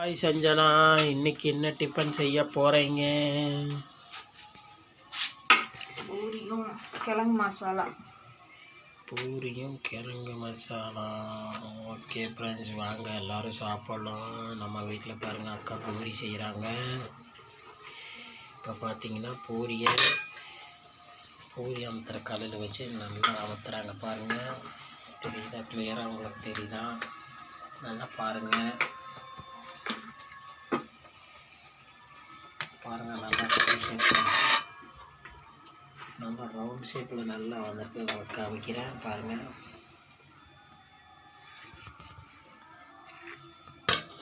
Hi Sanjana, இன்னைக்கு என்ன tiffin செய்ய போகிறீங்க? பூரியும் கிழங்கு மசாலா. பூரியும் கிழங்கு மசாலா. ஓகே ஃப்ரெண்ட்ஸ், வாங்க எல்லோரும் சாப்பிட்லாம். நம்ம வீட்டில் பாருங்கள், அக்கா பூரி செய்கிறாங்க. இப்போ பார்த்தீங்கன்னா பூரி அமுத்துற கல்லில் வச்சு நல்லா அமுத்துறாங்க. பாருங்கள், தெரியுதா? கிளியராக உங்களுக்கு தெரியுதா? நல்லா பாருங்கள் நல்லா ரவுண்ட் ஷேப்பில் நல்லா வந்துட்டு உங்களுக்கு காமிக்கிறேன். பாருங்கள்,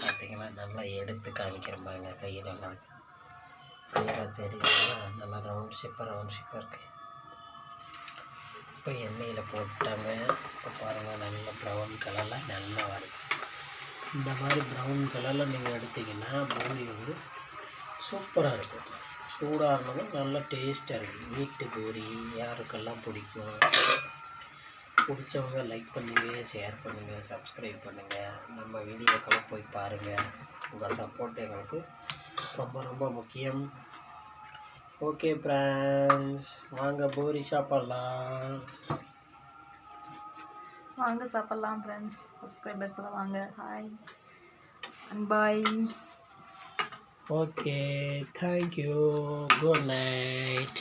பார்த்தீங்கன்னா நல்லா எடுத்து காமிக்கிறேன். பாருங்கள், கையில் நல்லா கிளியராக தெரியுதுங்களா? நல்லா ரவுண்ட் ஷேப்பாக இருக்குது. இப்போ எண்ணெயில் போட்டாங்க. இப்போ பாருங்கள், நல்ல ப்ரௌன் கலரில் நல்லா வருது. இந்த மாதிரி ப்ரௌன் கலரில் நீங்கள் எடுத்திங்கன்னா பூரி வந்து சூப்பராக இருக்கும். சூடாக இருந்தாலும் நல்லா டேஸ்ட்டாக இருக்கும். வீட்டு பூரி யாருக்கெல்லாம் பிடிக்கும்? பிடிச்சவங்க லைக் பண்ணுங்கள், ஷேர் பண்ணுங்கள், சப்ஸ்கிரைப் பண்ணுங்கள். நம்ம வீடியோக்கெல்லாம் போய் பாருங்கள். உங்கள் சப்போர்ட் எங்களுக்கு ரொம்ப ரொம்ப முக்கியம். ஓகே ஃப்ரெண்ட்ஸ், வாங்க பூரி சாப்பிட்லாம். வாங்க சாப்பிட்லாம் ஃப்ரெண்ட்ஸ். சப்ஸ்கிரைபர்ஸ் எல்லாம் வாங்க. Hi and bye. Okay, thank you. Good night.